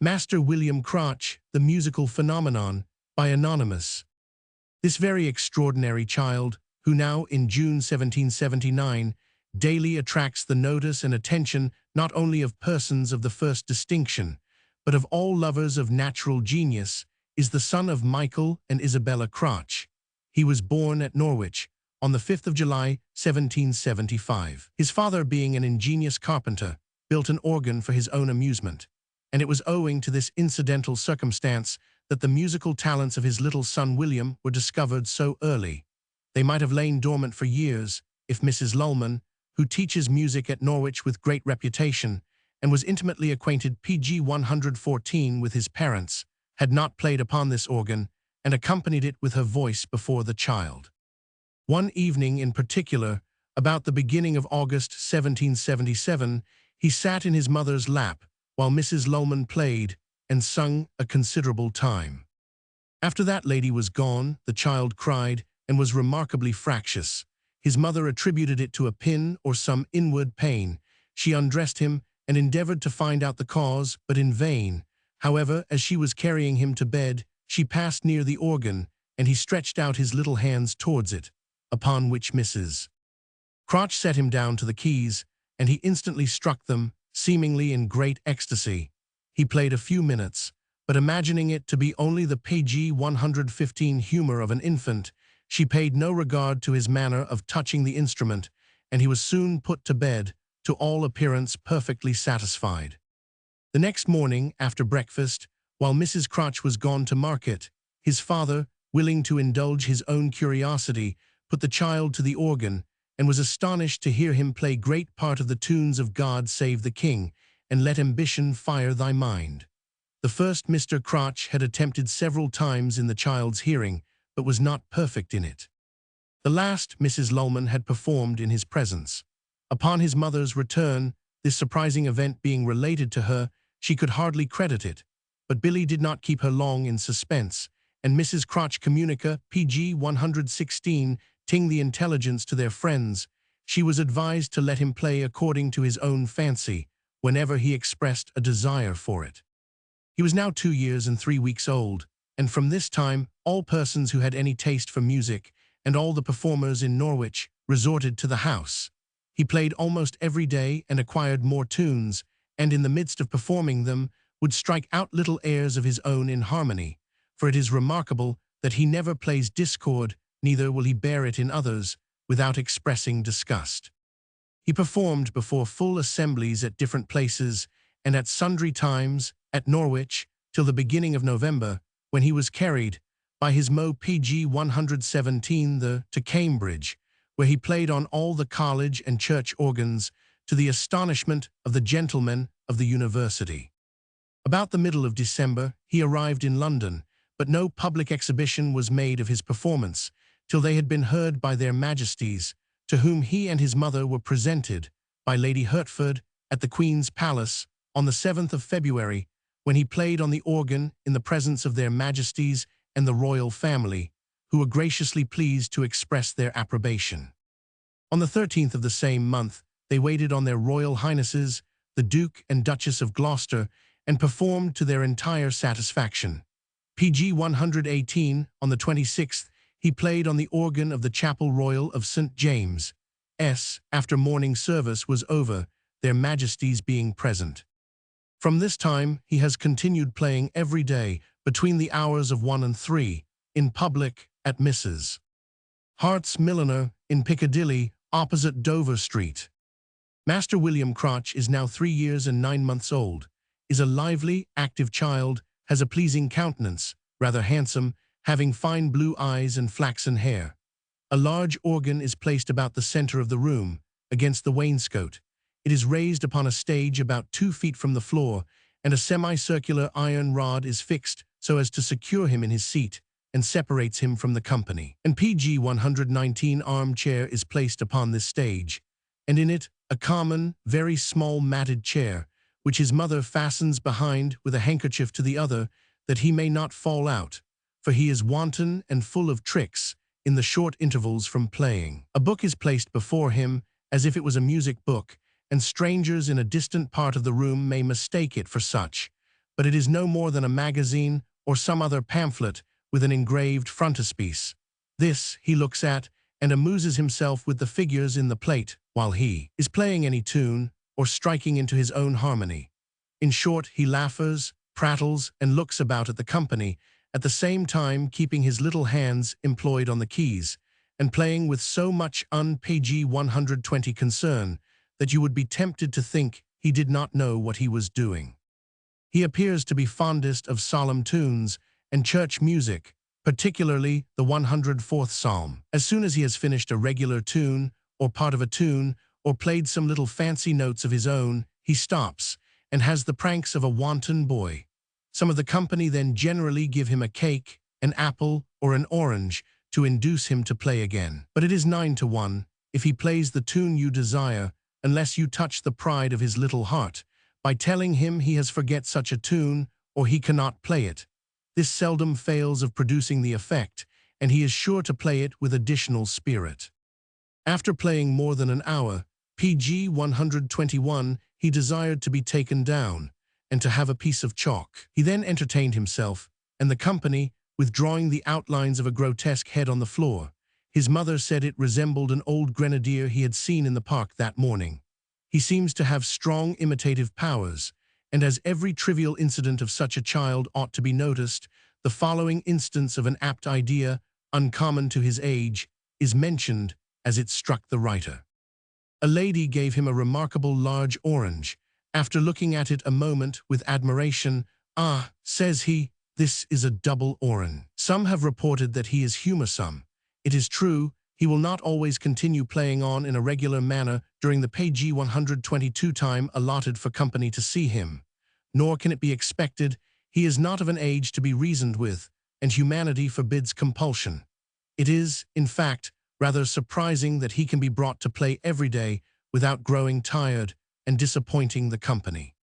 Master William CROTCH, The Musical Phenomenon, by Anonymous. This very extraordinary child, who now, in June 1779, daily attracts the notice and attention not only of persons of the first distinction, but of all lovers of natural genius, is the son of Michael and Isabella CROTCH. He was born at Norwich on the 5th of July, 1775. His father, being an ingenious carpenter, built an organ for his own amusement, and it was owing to this incidental circumstance that the musical talents of his little son William were discovered so early. They might have lain dormant for years if Mrs. Lullman, who teaches music at Norwich with great reputation and was intimately acquainted pg 114 with his parents, had not played upon this organ and accompanied it with her voice before the child. One evening in particular, about the beginning of August 1777, he sat in his mother's lap while Mrs. Lullman played and sung a considerable time. After that lady was gone, the child cried and was remarkably fractious. His mother attributed it to a pin or some inward pain. She undressed him and endeavored to find out the cause, but in vain. However, as she was carrying him to bed, she passed near the organ, and he stretched out his little hands towards it, upon which Mrs. CROTCH set him down to the keys, and he instantly struck them, seemingly in great ecstasy. He played a few minutes, but imagining it to be only the pg 115 humor of an infant, she paid no regard to his manner of touching the instrument, and he was soon put to bed, to all appearance perfectly satisfied. The next morning, after breakfast, while Mrs. CROTCH was gone to market, his father, willing to indulge his own curiosity, put the child to the organ, and was astonished to hear him play great part of the tunes of God Save the King, and Let Ambition Fire Thy Mind. The first Mr. CROTCH had attempted several times in the child's hearing, but was not perfect in it. The last Mrs. Lullman had performed in his presence. Upon his mother's return, this surprising event being related to her, she could hardly credit it, but Billy did not keep her long in suspense, and Mrs. CROTCH communica pg 116 ting the intelligence to their friends. She was advised to let him play according to his own fancy, whenever he expressed a desire for it. He was now 2 years and 3 weeks old, and from this time all persons who had any taste for music, and all the performers in Norwich, resorted to the house. He played almost every day and acquired more tunes, and in the midst of performing them would strike out little airs of his own in harmony, for it is remarkable that he never plays discord, neither will he bear it in others, without expressing disgust. He performed before full assemblies at different places, and at sundry times, at Norwich, till the beginning of November, when he was carried, by his pg 117 to Cambridge, where he played on all the college and church organs, to the astonishment of the gentlemen of the university. About the middle of December, he arrived in London, but no public exhibition was made of his performance, till they had been heard by their Majesties, to whom he and his mother were presented, by Lady Hertford, at the Queen's Palace, on the 7th of February, when he played on the organ in the presence of their Majesties and the royal family, who were graciously pleased to express their approbation. On the 13th of the same month, they waited on their Royal Highnesses, the Duke and Duchess of Gloucester, and performed to their entire satisfaction. pg 118, on the 26th, he played on the organ of the Chapel Royal of St. James' after morning service was over, their Majesties being present. From this time he has continued playing every day, between the hours of 1 and 3, in public, at Mrs. Hart's Milliner, in Piccadilly, opposite Dover Street. Master William CROTCH is now 3 years and 9 months old, is a lively, active child, has a pleasing countenance, rather handsome, having fine blue eyes and flaxen hair. A large organ is placed about the center of the room, against the wainscot. It is raised upon a stage about 2 feet from the floor, and a semicircular iron rod is fixed so as to secure him in his seat, and separates him from the company. An pg 119 armchair is placed upon this stage, and in it a common, very small matted chair, which his mother fastens behind with a handkerchief to the other, that he may not fall out, for he is wanton and full of tricks in the short intervals from playing. A book is placed before him, as if it was a music book, and strangers in a distant part of the room may mistake it for such, but it is no more than a magazine or some other pamphlet with an engraved frontispiece. This he looks at and amuses himself with the figures in the plate while he is playing any tune or striking into his own harmony. In short, he laughs, prattles, and looks about at the company, at the same time keeping his little hands employed on the keys, and playing with so much un-page 120 concern that you would be tempted to think he did not know what he was doing. He appears to be fondest of solemn tunes and church music, particularly the 104th Psalm. As soon as he has finished a regular tune, or part of a tune, or played some little fancy notes of his own, he stops, and has the pranks of a wanton boy. Some of the company then generally give him a cake, an apple, or an orange, to induce him to play again. But it is 9 to 1, if he plays the tune you desire, unless you touch the pride of his little heart, by telling him he has forget such a tune, or he cannot play it. This seldom fails of producing the effect, and he is sure to play it with additional spirit. After playing more than an hour, page 121, he desired to be taken down, and to have a piece of chalk. He then entertained himself, and the company, with drawing the outlines of a grotesque head on the floor. His mother said it resembled an old grenadier he had seen in the park that morning. He seems to have strong imitative powers, and as every trivial incident of such a child ought to be noticed, the following instance of an apt idea, uncommon to his age, is mentioned as it struck the writer. A lady gave him a remarkable large orange. After looking at it a moment with admiration, "Ah," says he, "this is a double orange." Some have reported that he is humorsome. It is true, he will not always continue playing on in a regular manner during the page 122 time allotted for company to see him. Nor can it be expected, he is not of an age to be reasoned with, and humanity forbids compulsion. It is, in fact, rather surprising that he can be brought to play every day without growing tired and disappointing the company.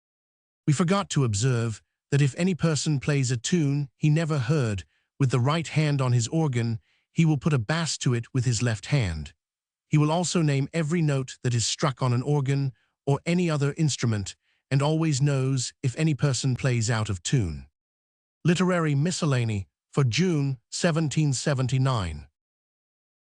We forgot to observe that if any person plays a tune he never heard with the right hand on his organ, he will put a bass to it with his left hand. He will also name every note that is struck on an organ or any other instrument, and always knows if any person plays out of tune. Literary Miscellany for June 1779.